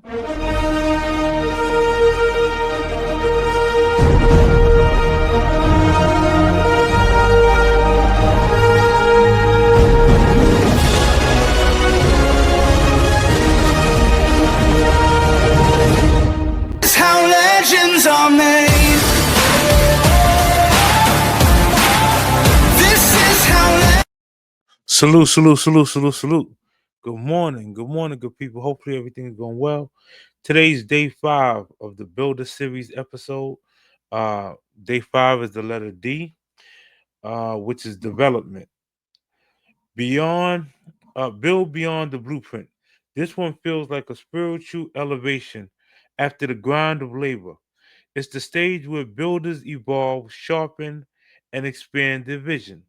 It's how legends are made. This is how. Salute, salute, salute, salute, salute. Good morning, good people. Hopefully everything is going well. Today's day 5 of the Builder Series episode. Day 5 is the letter D, which is development. Beyond, build beyond the blueprint. This one feels like a spiritual elevation after the grind of labor. It's the stage where builders evolve, sharpen, and expand their vision.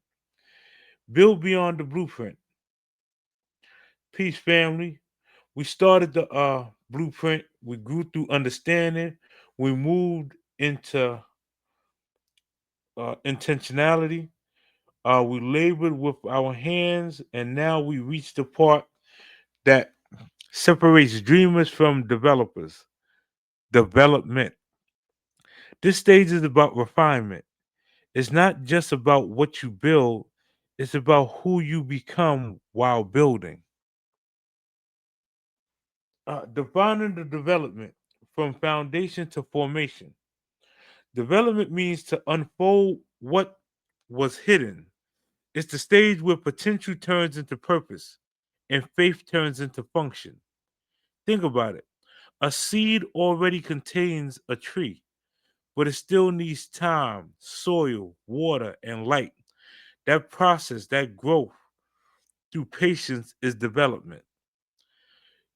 Build beyond the blueprint. Peace, family. We started the blueprint. We grew through understanding. We moved into intentionality. We labored with our hands, and now we reach the part that separates dreamers from developers. Development. This stage is about refinement. It's not just about what you build, it's about who you become while building. Defining the development from foundation to formation. Development means to unfold what was hidden. It's the stage where potential turns into purpose and faith turns into function. Think about it. A seed already contains a tree, but it still needs time, soil, water, and light. That process, that growth through patience is development.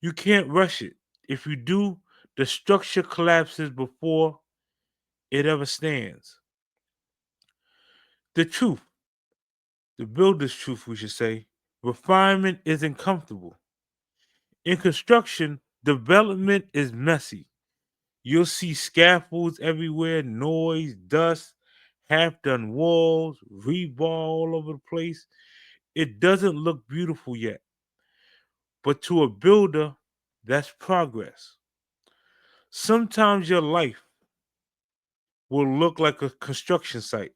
You can't rush it. If you do, the structure collapses before it ever stands. The truth, the builder's truth, we should say, refinement isn't comfortable. In construction, development is messy. You'll see scaffolds everywhere, noise, dust, half done walls, rebar all over the place. It doesn't look beautiful yet, but to a builder, that's progress. Sometimes your life will look like a construction site,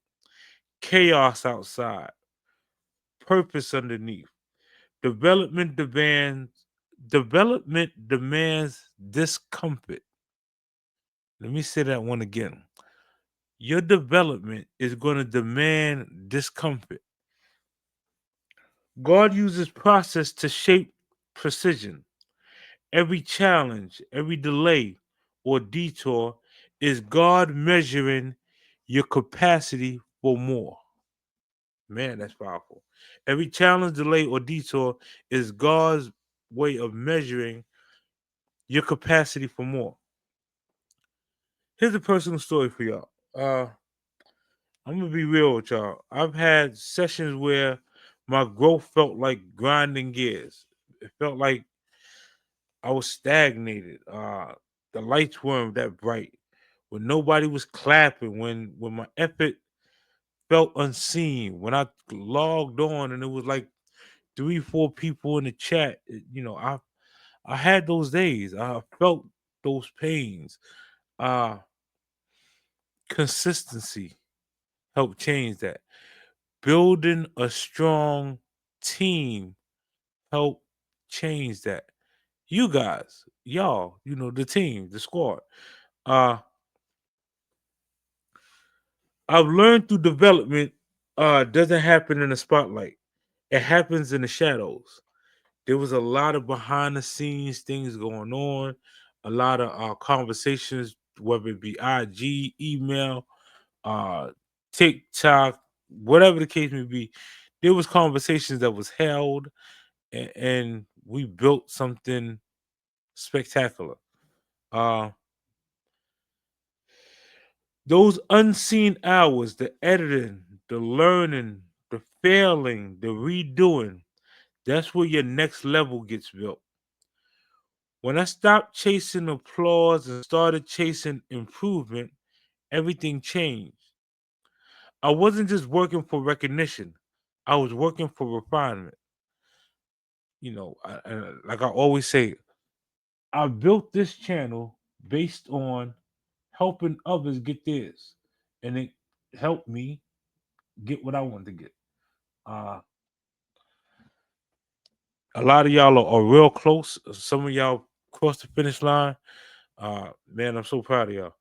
chaos outside, purpose underneath. Development demands discomfort. Let me say that one again. Your development is going to demand discomfort. God uses process to shape precision. Every challenge, every delay or detour is God measuring your capacity for more. Man, that's powerful. Every challenge, delay, or detour is God's way of measuring your capacity for more. Here's a personal story for y'all. I'm gonna be real with y'all. I've had sessions where my growth felt like grinding gears. It felt like I was stagnated. The lights weren't that bright. When nobody was clapping, when my effort felt unseen, when I logged on and it was like 3, 4 people in the chat. I had those days. I felt those pains. Uh Consistency helped change that. Building a strong team helped change that. You guys, y'all, the team, the squad. Uh I've learned through development doesn't happen in the spotlight. It happens in the shadows. There was a lot of behind the scenes things going on, a lot of conversations, whether it be IG, email, uh, TikTok, whatever the case may be. There was conversations that was held, and we built something spectacular. Uh, those unseen hours, the editing, the learning, the failing, the redoing, that's where your next level gets built. When I stopped chasing applause and started chasing improvement, everything changed. I wasn't just working for recognition, I was working for refinement. Like I always say, I built this channel based on helping others get theirs, and it helped me get what I wanted to get. Uh, a lot of y'all are real close. Some of y'all crossed the finish line. Man, I'm so proud of y'all.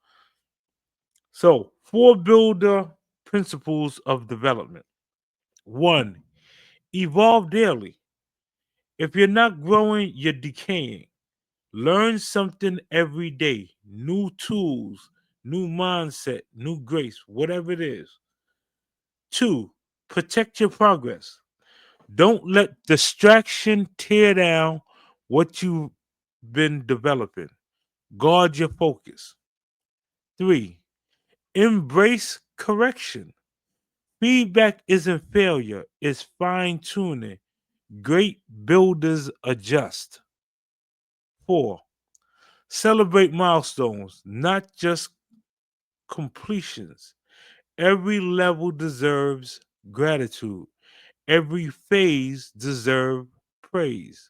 So, four builder principles of development. One, evolve daily. If you're not growing, you're decaying. Learn something every day. New tools, new mindset, new grace, whatever it is. Two, protect your progress. Don't let distraction tear down what you've been developing. Guard your focus. Three, embrace correction. Feedback isn't failure, it's fine tuning. Great builders adjust. Four, celebrate milestones, not just completions. Every level deserves gratitude. Every phase deserves praise.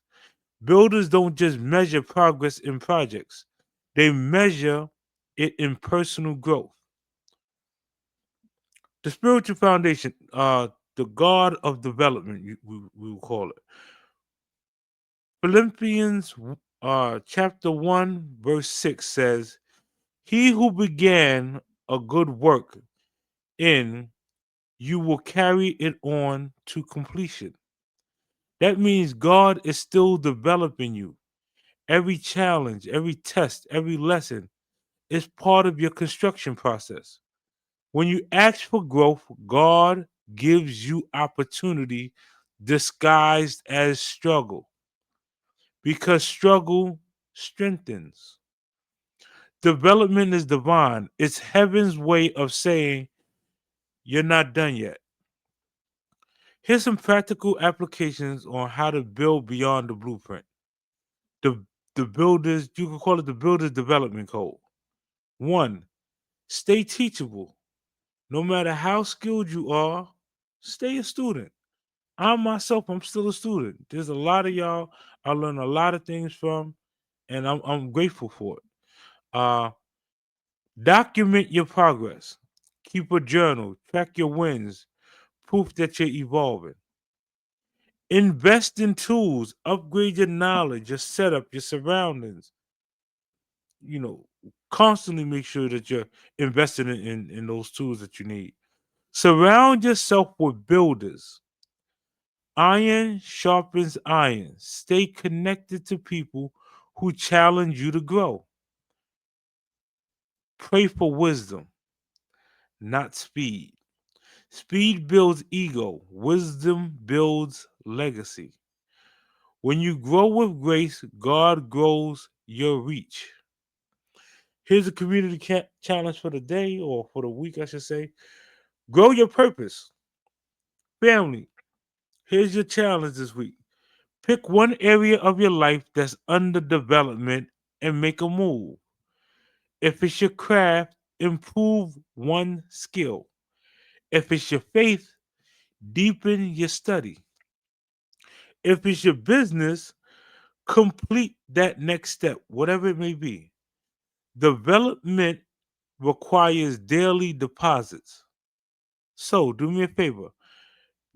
Builders don't just measure progress in projects, they measure it in personal growth. The spiritual foundation, the God of development, we will call it. Philippians chapter 1, verse 6 says, He who began a good work in you will carry it on to completion. That means God is still developing you. Every challenge, every test, every lesson is part of your construction process. When you ask for growth, God gives you opportunity disguised as struggle because struggle strengthens. Development is divine, it's heaven's way of saying, You're not done yet. Here's some practical applications on how to build beyond the blueprint. The, the builders, you can call it the builder's development code. One, stay teachable. No matter how skilled you are, stay a student. I myself, I'm still a student. There's a lot of y'all I learn a lot of things from, and I'm grateful for it. Uh, document your progress. Keep a journal. Track your wins. Proof that you're evolving. Invest in tools. Upgrade your knowledge, your setup, your surroundings. You know, constantly make sure that you're investing in those tools that you need. Surround yourself with builders. Iron sharpens iron. Stay connected to people who challenge you to grow. Pray for wisdom, not speed. Speed builds ego, wisdom builds legacy. When you grow with grace, God grows your reach. Here's a community challenge for the day, or for the week, I should say. Grow your purpose. Family, here's your challenge this week. Pick one area of your life that's under development and make a move. If it's your craft, improve one skill. If it's your faith, deepen your study. If it's your business, complete that next step, whatever it may be. Development requires daily deposits. So do me a favor,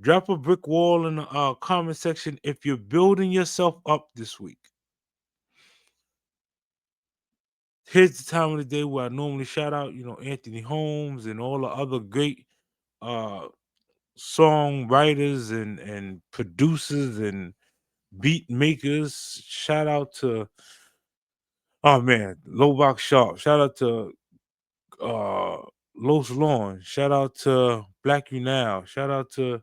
drop a brick wall in the comment section if you're building yourself up this week. Here's the time of the day where I normally shout out, Anthony Holmes and all the other great uh songwriters and producers and beat makers. Shout out to Lobach Sharp. Shout out to uh Los Lawn. Shout out to Black You Now. Shout out to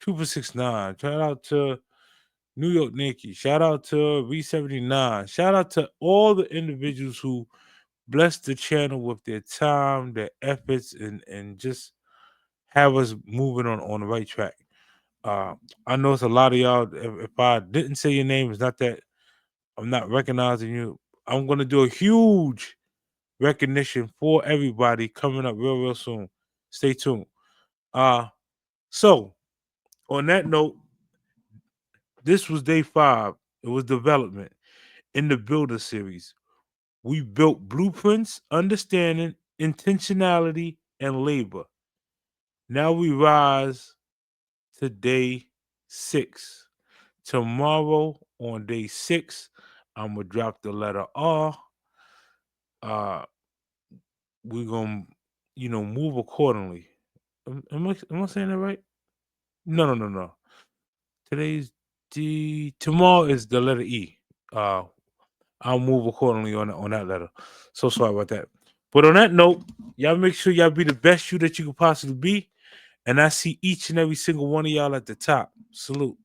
Trooper 69. Shout out to New York Nikki. Shout out to V79. Shout out to all the individuals who bless the channel with their time, their efforts, and just have us moving on the right track. I know it's a lot of y'all. If I didn't say your name, it's not that I'm not recognizing you. I'm gonna do a huge recognition for everybody coming up real soon. Stay tuned. Uh so on that note, this was day 5. It was development. in the Builder series. We built blueprints, understanding, intentionality, and labor. Now we rise to day 6. Tomorrow on day 6, I'm gonna drop the letter R. We're gonna, move accordingly. Am I saying that right? No. Today's tomorrow is the letter E. Uh, I'll move accordingly on that letter. So sorry about that. But on that note, y'all make sure y'all be the best you that you could possibly be. And I see each and every single one of y'all at the top. Salute.